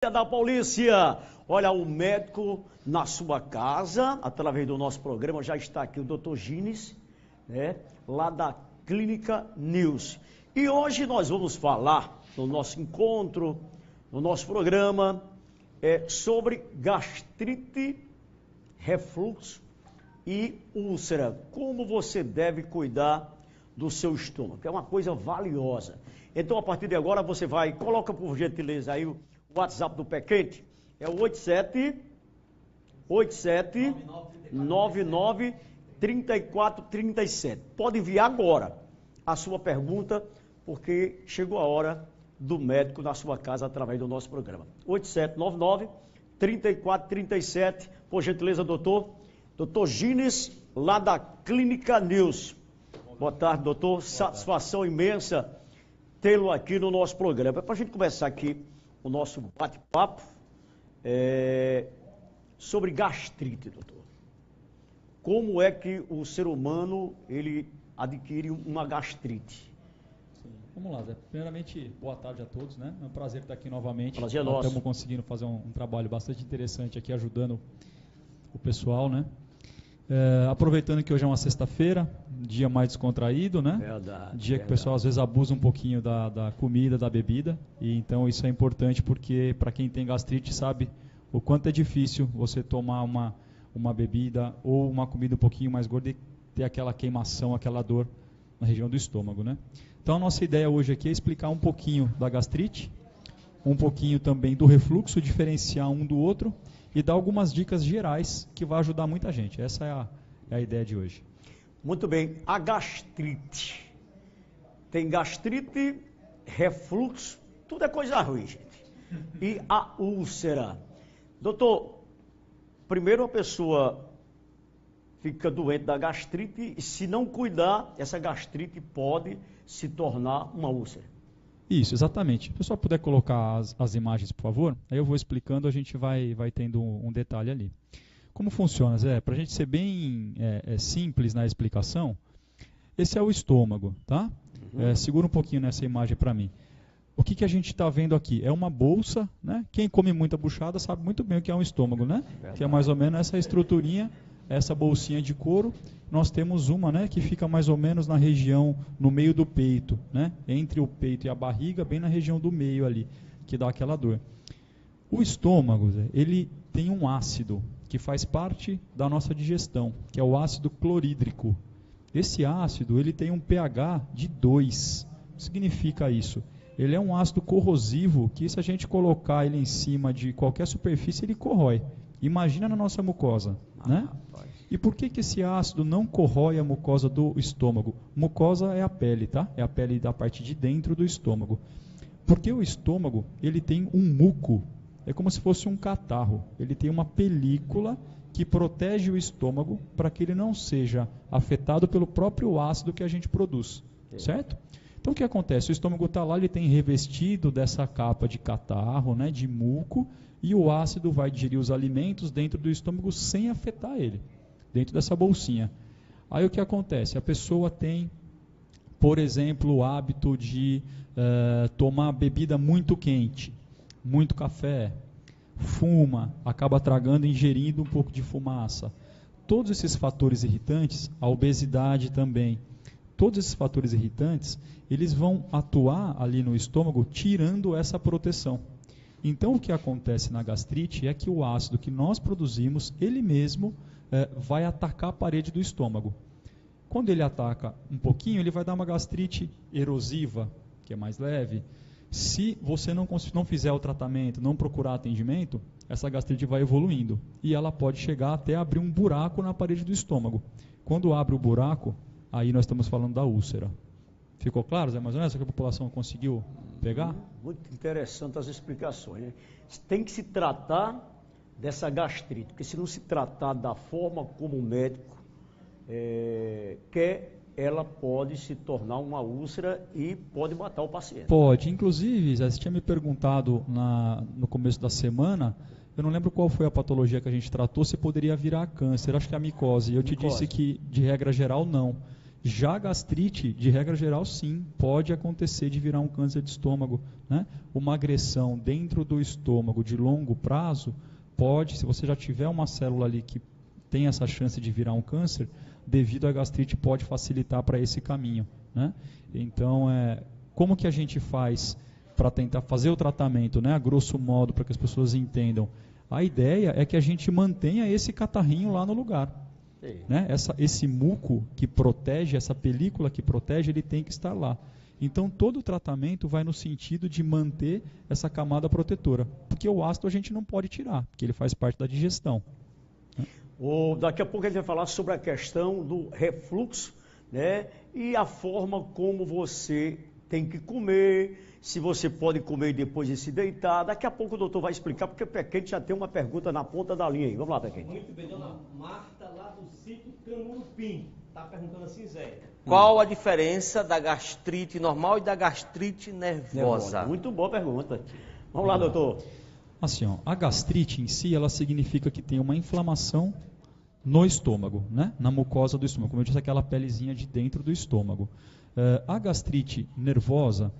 Da polícia, olha, o médico na sua casa, através do nosso programa, já está aqui o Dr. Gines, né, lá da Clínica News. E hoje nós vamos falar, no nosso encontro, no nosso programa, sobre gastrite, refluxo e úlcera. Como você deve cuidar do seu estômago, que é uma coisa valiosa. Então, a partir de agora, você vai, coloca por gentileza aí o WhatsApp do Pé Quente, é o 8799-3437. Pode enviar agora a sua pergunta, porque chegou a hora do médico na sua casa através do nosso programa. 8799-3437, por gentileza, doutor Gines, lá da Clínica News. Boa tarde, doutor. Satisfação imensa tê-lo aqui no nosso programa. Para a gente começar aqui o nosso bate-papo sobre gastrite, doutor. Como é que o ser humano ele adquire uma gastrite? Sim. Vamos lá, Zé. Primeiramente, boa tarde a todos, né? É um prazer estar aqui novamente. Prazer é nosso. Estamos conseguindo fazer um trabalho bastante interessante aqui, ajudando o pessoal, né? Aproveitando que hoje é uma sexta-feira, dia mais descontraído, né? Verdade. Dia que o pessoal às vezes abusa um pouquinho da comida, da bebida, e então isso é importante porque para quem tem gastrite sabe o quanto é difícil você tomar uma bebida ou uma comida um pouquinho mais gorda e ter aquela queimação, aquela dor na região do estômago, né? Então a nossa ideia hoje aqui é explicar um pouquinho da gastrite, um pouquinho também do refluxo, diferenciar um do outro e dar algumas dicas gerais que vai ajudar muita gente. Essa é a ideia de hoje. Muito bem. A gastrite. Tem gastrite, refluxo, tudo é coisa ruim, gente. E a úlcera. Doutor, primeiro a pessoa fica doente da gastrite e se não cuidar, essa gastrite pode se tornar uma úlcera. Isso, exatamente. Se o pessoal puder colocar as imagens, por favor, aí eu vou explicando, a gente vai tendo um detalhe ali. Como funciona, Zé? Para a gente ser bem simples na explicação, esse é o estômago, tá? Segura um pouquinho nessa imagem para mim. O que a gente está vendo aqui? É uma bolsa, né? Quem come muita buchada sabe muito bem o que é um estômago, né? Verdade. Que é mais ou menos essa estruturinha, essa bolsinha de couro. Nós temos uma, né, que fica mais ou menos na região, no meio do peito, né, entre o peito e a barriga, bem na região do meio ali, que dá aquela dor. O estômago, ele tem um ácido que faz parte da nossa digestão, que é o ácido clorídrico. Esse ácido, ele tem um pH de 2. O que significa isso? Ele é um ácido corrosivo que, se a gente colocar ele em cima de qualquer superfície, ele corrói. Imagina na nossa mucosa, né? E por que esse ácido não corrói a mucosa do estômago? Mucosa é a pele, tá? É a pele da parte de dentro do estômago. Porque o estômago, ele tem um muco, é como se fosse um catarro. Ele tem uma película que protege o estômago para que ele não seja afetado pelo próprio ácido que a gente produz, certo? Então o que acontece? O estômago está lá, ele tem revestido dessa capa de catarro, né, de muco, e o ácido vai digerir os alimentos dentro do estômago sem afetar ele, dentro dessa bolsinha. Aí o que acontece? A pessoa tem, por exemplo, o hábito de tomar bebida muito quente, muito café, fuma, acaba tragando e ingerindo um pouco de fumaça. Todos esses fatores irritantes, a obesidade também, todos esses fatores irritantes, eles vão atuar ali no estômago tirando essa proteção. Então o que acontece na gastrite é que o ácido que nós produzimos, ele mesmo vai atacar a parede do estômago. Quando ele ataca um pouquinho, ele vai dar uma gastrite erosiva, que é mais leve. Se você não fizer o tratamento, não procurar atendimento, essa gastrite vai evoluindo. E ela pode chegar até abrir um buraco na parede do estômago. Quando abre o buraco, aí nós estamos falando da úlcera. Ficou claro, Zé? Mais ou menos, que a população conseguiu pegar? Muito interessante as explicações, né? Tem que se tratar dessa gastrite, porque se não se tratar da forma como o médico quer, ela pode se tornar uma úlcera e pode matar o paciente. Pode. Inclusive, Zé, você tinha me perguntado no começo da semana, eu não lembro qual foi a patologia que a gente tratou, se poderia virar câncer. Acho que é a micose. Eu te disse que, de regra geral, não. Já a gastrite, de regra geral, sim, pode acontecer de virar um câncer de estômago, né? Uma agressão dentro do estômago de longo prazo pode, se você já tiver uma célula ali que tem essa chance de virar um câncer, devido à gastrite pode facilitar para esse caminho, né? Então, como que a gente faz para tentar fazer o tratamento, né? A grosso modo, para que as pessoas entendam. A ideia é que a gente mantenha esse catarrinho lá no lugar. Né? Esse muco que protege, essa película que protege, ele tem que estar lá. Então todo o tratamento vai no sentido de manter essa camada protetora, porque o ácido a gente não pode tirar, porque ele faz parte da digestão. Daqui a pouco a gente vai falar sobre a questão do refluxo, né? E a forma como você tem que comer, se você pode comer depois de se deitar. Daqui a pouco o doutor vai explicar, porque o Pequente já tem uma pergunta na ponta da linha aí. Vamos lá, Pequente. Muito bem, dona Marta, lá do sítio Camurupim, está perguntando assim, Zé. Qual a diferença da gastrite normal e da gastrite nervosa? Muito boa pergunta. Vamos lá, doutor. Assim, a gastrite em si, ela significa que tem uma inflamação no estômago, né? Na mucosa do estômago, como eu disse, aquela pelezinha de dentro do estômago. A gastrite nervosa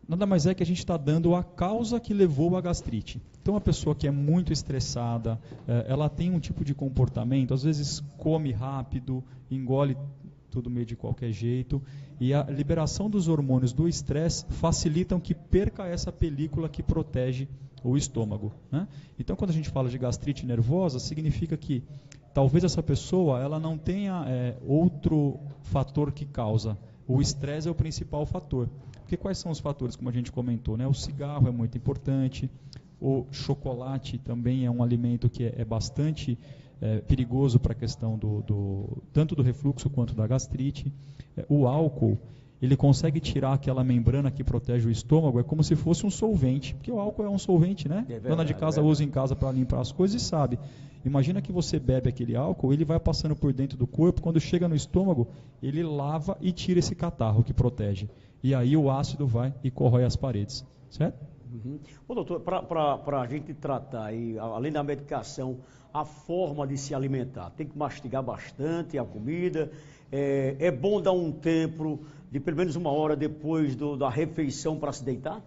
nada mais é que a gente está dando a causa que levou à gastrite. Então, a pessoa que é muito estressada, ela tem um tipo de comportamento, às vezes come rápido, engole tudo meio de qualquer jeito, e a liberação dos hormônios do estresse facilitam que perca essa película que protege o estômago, né? Então, quando a gente fala de gastrite nervosa, significa que talvez essa pessoa ela não tenha outro fator que causa. O estresse é o principal fator. Porque quais são os fatores, como a gente comentou, né? O cigarro é muito importante, o chocolate também é um alimento que é bastante perigoso para a questão tanto do refluxo quanto da gastrite. O álcool, ele consegue tirar aquela membrana que protege o estômago, é como se fosse um solvente, porque o álcool é um solvente, né? Dona de casa usa em casa para limpar as coisas e sabe. Imagina que você bebe aquele álcool, ele vai passando por dentro do corpo, quando chega no estômago, ele lava e tira esse catarro que protege. E aí o ácido vai e corrói as paredes, certo? Uhum. Ô, doutor, para a gente tratar aí, além da medicação, a forma de se alimentar, tem que mastigar bastante a comida, é bom dar um tempo de pelo menos 1 hora depois da refeição para se deitar?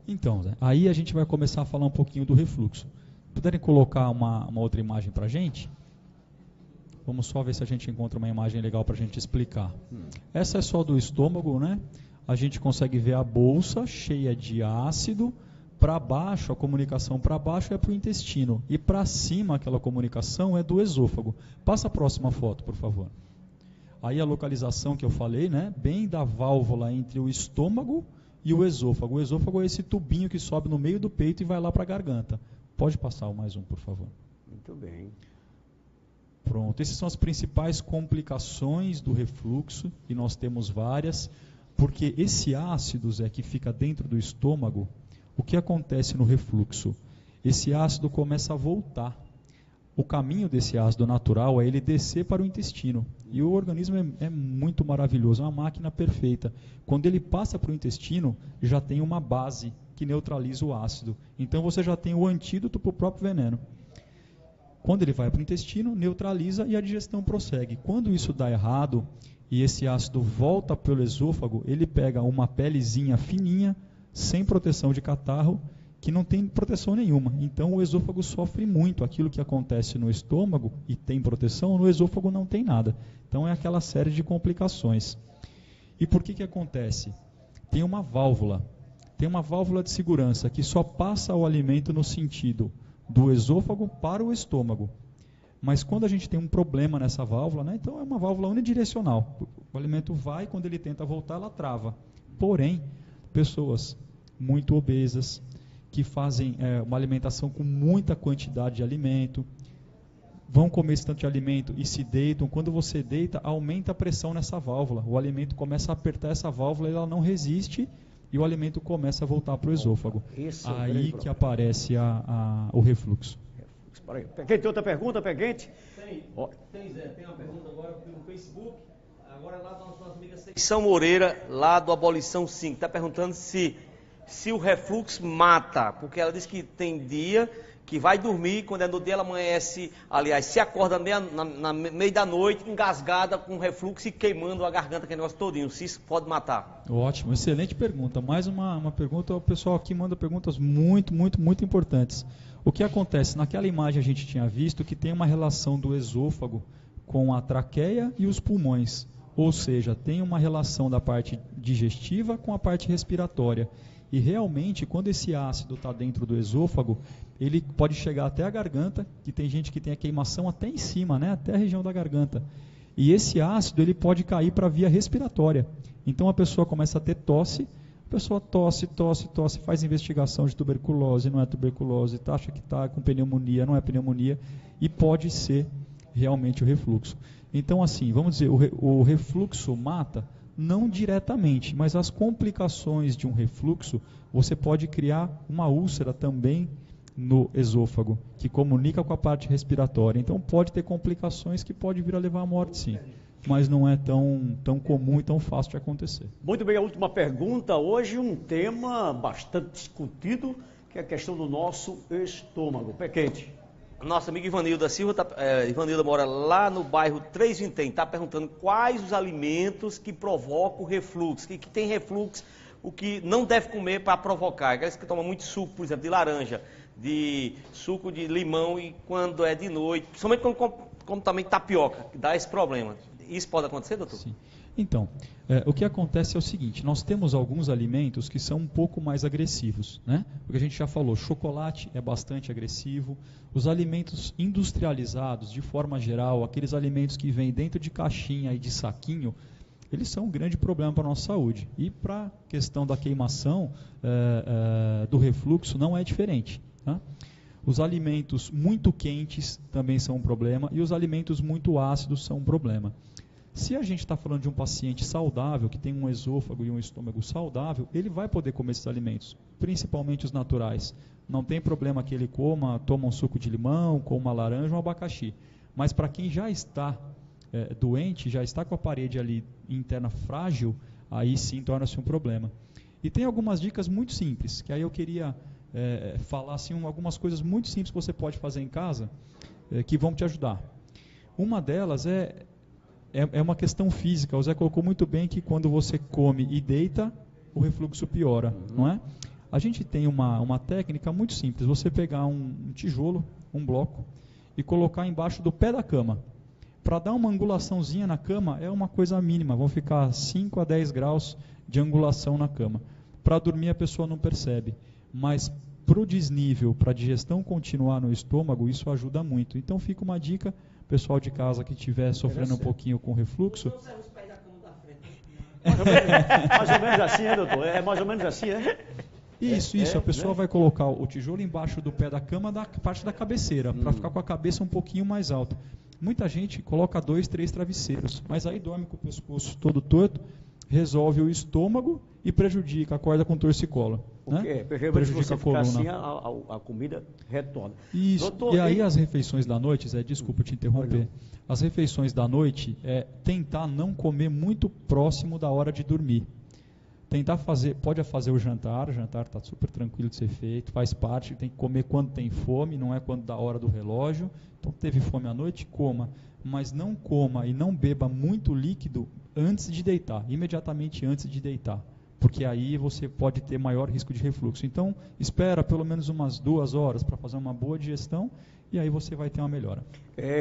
Então, Zé, aí a gente vai começar a falar um pouquinho do refluxo. Puderem colocar uma outra imagem para a gente? Vamos só ver se a gente encontra uma imagem legal para a gente explicar. Essa é só do estômago, né? A gente consegue ver a bolsa cheia de ácido. Para baixo, a comunicação para baixo é para o intestino. E para cima, aquela comunicação é do esôfago. Passa a próxima foto, por favor. Aí a localização que eu falei, né? Bem da válvula entre o estômago e o esôfago. O esôfago é esse tubinho que sobe no meio do peito e vai lá para a garganta. Pode passar mais um, por favor. Muito bem. Pronto. Essas são as principais complicações do refluxo, e nós temos várias, porque esse ácido, Zé, que fica dentro do estômago, o que acontece no refluxo? Esse ácido começa a voltar. O caminho desse ácido natural é ele descer para o intestino. E o organismo é muito maravilhoso, é uma máquina perfeita. Quando ele passa para o intestino, já tem uma base que neutraliza o ácido. Então você já tem o antídoto para o próprio veneno. Quando ele vai para o intestino, neutraliza e a digestão prossegue. Quando isso dá errado e esse ácido volta pelo esôfago, ele pega uma pelezinha fininha, sem proteção de catarro, que não tem proteção nenhuma. Então o esôfago sofre muito. Aquilo que acontece no estômago e tem proteção, no esôfago não tem nada. Então é aquela série de complicações. E por que acontece? Tem uma válvula de segurança que só passa o alimento no sentido do esôfago para o estômago. Mas quando a gente tem um problema nessa válvula, né, então é uma válvula unidirecional. O alimento vai, quando ele tenta voltar, ela trava. Porém, pessoas muito obesas, que fazem uma alimentação com muita quantidade de alimento, vão comer esse tanto de alimento e se deitam. Quando você deita, aumenta a pressão nessa válvula. O alimento começa a apertar essa válvula e ela não resiste e o alimento começa a voltar para o esôfago. Aí que aparece o refluxo. Peguente, tem outra pergunta, Peguente? Tem, Zé. Tem uma pergunta agora pelo Facebook. Agora lá da nossa amiga São Moreira, lá do Abolição 5. Está perguntando se se o refluxo mata, porque ela disse que tem dia que vai dormir, quando é no dia ela amanhece, aliás, se acorda na meio da noite, engasgada com refluxo e queimando a garganta, aquele negócio todinho, se isso pode matar. Ótimo, excelente pergunta. Mais uma pergunta, o pessoal aqui manda perguntas muito importantes. O que acontece? Naquela imagem a gente tinha visto que tem uma relação do esôfago com a traqueia e os pulmões, ou seja, tem uma relação da parte digestiva com a parte respiratória. E realmente, quando esse ácido está dentro do esôfago, ele pode chegar até a garganta, que tem gente que tem a queimação até em cima, né? Até a região da garganta. E esse ácido ele pode cair para a via respiratória. Então a pessoa começa a ter tosse, a pessoa tosse, faz investigação de tuberculose, não é tuberculose, acha que está com pneumonia, não é pneumonia, e pode ser realmente o refluxo. Então assim, vamos dizer, o refluxo mata? Não diretamente, mas as complicações de um refluxo, você pode criar uma úlcera também no esôfago, que comunica com a parte respiratória. Então pode ter complicações que pode vir a levar à morte, sim. Mas não é tão comum e tão fácil de acontecer. Muito bem, a última pergunta. Hoje um tema bastante discutido, que é a questão do nosso estômago. Pé quente. Nossa amiga Ivanilda Silva, Ivanilda mora lá no bairro 3 Vintém, está perguntando quais os alimentos que provocam o refluxo, que tem refluxo, o que não deve comer para provocar. Aqueles que tomam muito suco, por exemplo, de laranja, de suco de limão, e quando é de noite, principalmente como também tapioca, que dá esse problema. Isso pode acontecer, doutor? Sim. Então, o que acontece é o seguinte, nós temos alguns alimentos que são um pouco mais agressivos, né? Porque a gente já falou, chocolate é bastante agressivo, os alimentos industrializados, de forma geral, aqueles alimentos que vêm dentro de caixinha e de saquinho, eles são um grande problema para a nossa saúde. E para a questão da queimação, do refluxo, não é diferente, tá? Os alimentos muito quentes também são um problema, e os alimentos muito ácidos são um problema. Se a gente está falando de um paciente saudável, que tem um esôfago e um estômago saudável, ele vai poder comer esses alimentos, principalmente os naturais. Não tem problema que ele toma um suco de limão, coma uma laranja, um abacaxi. Mas para quem já está doente, já está com a parede ali interna frágil, aí sim torna-se um problema. E tem algumas dicas muito simples, que aí eu queria falar assim, algumas coisas muito simples que você pode fazer em casa, que vão te ajudar. Uma delas é uma questão física. O Zé colocou muito bem que quando você come e deita, o refluxo piora, não é? A gente tem uma técnica muito simples. Você pegar um tijolo, um bloco, e colocar embaixo do pé da cama. Para dar uma angulaçãozinha na cama, é uma coisa mínima. Vão ficar 5 a 10 graus de angulação na cama. Para dormir, a pessoa não percebe. Mas para o desnível, para a digestão continuar no estômago, isso ajuda muito. Então fica uma dica, pessoal de casa que estiver sofrendo um pouquinho com refluxo. Mais ou menos assim, doutor? É mais ou menos assim, Isso. A pessoa vai colocar o tijolo embaixo do pé da cama, da parte da cabeceira, para ficar com a cabeça um pouquinho mais alta. Muita gente coloca 2, 3 travesseiros, mas aí dorme com o pescoço todo torto, resolve o estômago e prejudica, acorda com torcicolo. Né? Prejudica a coluna. Assim, a comida retorna. Isso. Doutor, e aí as refeições da noite, Zé, desculpa te interromper. As refeições da noite tentar não comer muito próximo da hora de dormir. Pode fazer o jantar está super tranquilo de ser feito, faz parte, tem que comer quando tem fome, não é quando dá a hora do relógio. Então teve fome à noite, coma, mas não coma e não beba muito líquido antes de deitar, imediatamente antes de deitar, porque aí você pode ter maior risco de refluxo. Então espera pelo menos umas 2 horas para fazer uma boa digestão e aí você vai ter uma melhora.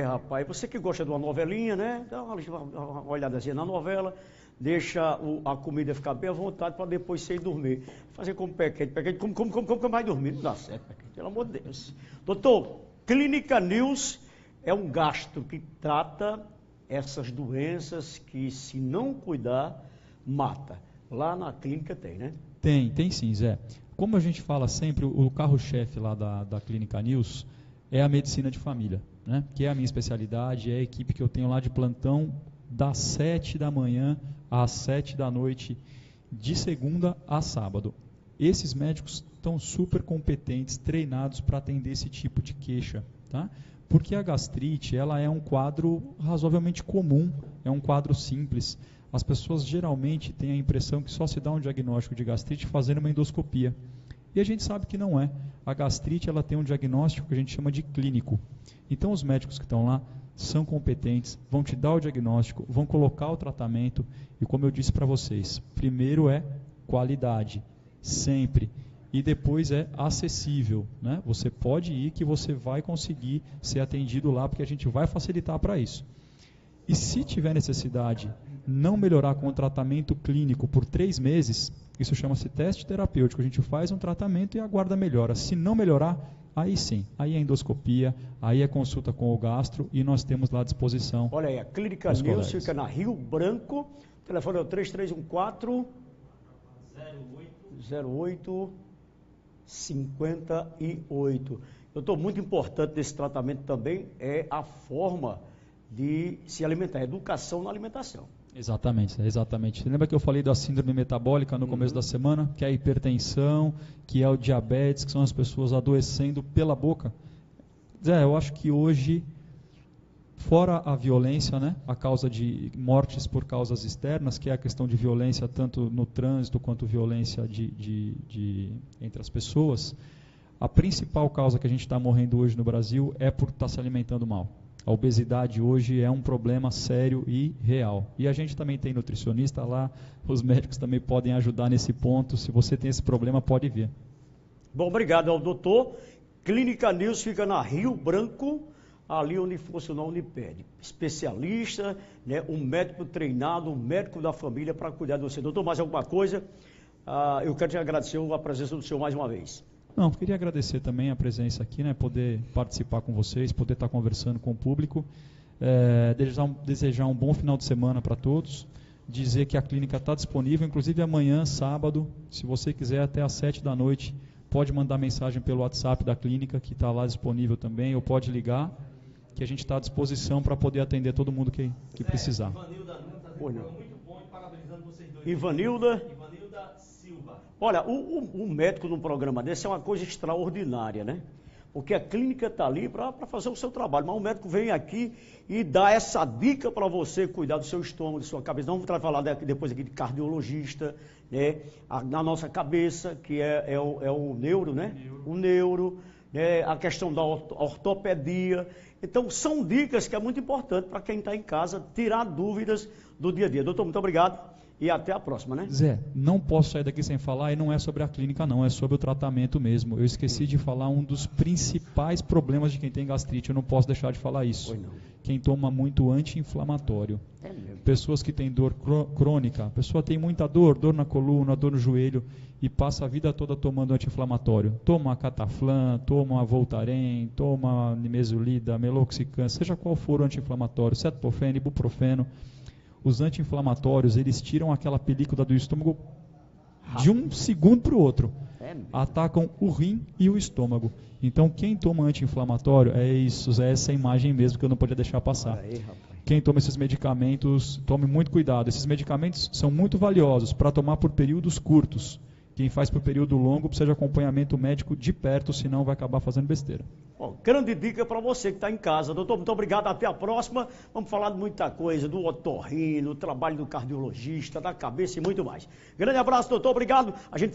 Rapaz, você que gosta de uma novelinha, né? Dá uma olhadazinha na novela, deixa a comida ficar bem à vontade para depois você ir dormir. Fazer como pé quente, como vai dormir? Não dá certo, pé quente, pelo amor de Deus. Doutor, Clínica News é um gastro que trata essas doenças que, se não cuidar, mata. Lá na clínica tem, né? Tem sim, Zé. Como a gente fala sempre, o carro-chefe lá da Clínica News é a medicina de família, né? Que é a minha especialidade, é a equipe que eu tenho lá de plantão das 7 da manhã às 7 da noite, de segunda a sábado. Esses médicos estão super competentes, treinados para atender esse tipo de queixa, tá? Porque a gastrite, ela é um quadro razoavelmente comum, é um quadro simples. as pessoas geralmente têm a impressão que só se dá um diagnóstico de gastrite fazendo uma endoscopia. E a gente sabe que não é. A gastrite ela tem um diagnóstico que a gente chama de clínico. Então os médicos que estão lá são competentes, vão te dar o diagnóstico, vão colocar o tratamento e, como eu disse para vocês, primeiro é qualidade, sempre. E depois é acessível, né? Você pode ir que você vai conseguir ser atendido lá, porque a gente vai facilitar para isso. E se tiver necessidade, não melhorar com o tratamento clínico por 3 meses, isso chama-se teste terapêutico. A gente faz um tratamento e aguarda a melhora. Se não melhorar, aí sim, aí é endoscopia, aí é consulta com o gastro e nós temos lá à disposição. Olha aí, a Clínica News fica na Rio Branco, o telefone é o 3314 0858. Doutor, muito importante desse tratamento também é a forma de se alimentar, educação na alimentação. Exatamente. Você lembra que eu falei da síndrome metabólica no começo da semana? Que é a hipertensão, que é o diabetes, que são as pessoas adoecendo pela boca? Eu acho que hoje, fora a violência, né, a causa de mortes por causas externas, que é a questão de violência tanto no trânsito quanto violência entre as pessoas, a principal causa que a gente está morrendo hoje no Brasil é por estar se alimentando mal. A obesidade hoje é um problema sério e real. E a gente também tem nutricionista lá, os médicos também podem ajudar nesse ponto. Se você tem esse problema, pode vir. Bom, obrigado ao doutor. Clínica News fica na Rio Branco, ali onde funciona a Uniped. Especialista, né, um médico treinado, um médico da família para cuidar de você. Doutor, mais alguma coisa? Eu quero te agradecer a presença do senhor mais uma vez. Não, queria agradecer também a presença aqui, né, poder participar com vocês, poder estar conversando com o público, desejar um bom final de semana para todos, dizer que a clínica está disponível, inclusive amanhã, sábado, se você quiser, até às 7 da noite, pode mandar mensagem pelo WhatsApp da clínica, que está lá disponível também, ou pode ligar, que a gente está à disposição para poder atender todo mundo que precisar. Ivanilda muito bom e parabenizando vocês dois. Ivanilda Silva. Olha, o médico num programa desse é uma coisa extraordinária, né? Porque a clínica está ali para fazer o seu trabalho, mas o médico vem aqui e dá essa dica para você cuidar do seu estômago, da sua cabeça. Não vamos falar depois aqui de cardiologista, né? Na nossa cabeça, que é o neuro, né? O neuro, né? A questão da ortopedia. Então, são dicas que é muito importante para quem está em casa tirar dúvidas do dia a dia. Doutor, muito obrigado. E até a próxima, né? Zé, não posso sair daqui sem falar, e não é sobre a clínica não, é sobre o tratamento mesmo. Eu esqueci de falar um dos principais problemas de quem tem gastrite, eu não posso deixar de falar isso. Quem toma muito anti-inflamatório. É mesmo. Pessoas que têm dor crônica, a pessoa tem muita dor na coluna, dor no joelho, e passa a vida toda tomando anti-inflamatório. Toma Cataflam, toma Voltaren, toma Nimesulida, Meloxicam, seja qual for o anti-inflamatório, cetofeno, ibuprofeno. Os anti-inflamatórios, eles tiram aquela película do estômago de um segundo para o outro. Atacam o rim e o estômago. Então, quem toma anti-inflamatório, é essa imagem mesmo que eu não podia deixar passar. Quem toma esses medicamentos, tome muito cuidado. Esses medicamentos são muito valiosos para tomar por períodos curtos. Quem faz por período longo precisa de acompanhamento médico de perto, senão vai acabar fazendo besteira. Bom, grande dica para você que está em casa. Doutor, muito obrigado. Até a próxima. Vamos falar de muita coisa, do otorrino, do trabalho do cardiologista, da cabeça e muito mais. Grande abraço, doutor. Obrigado. A gente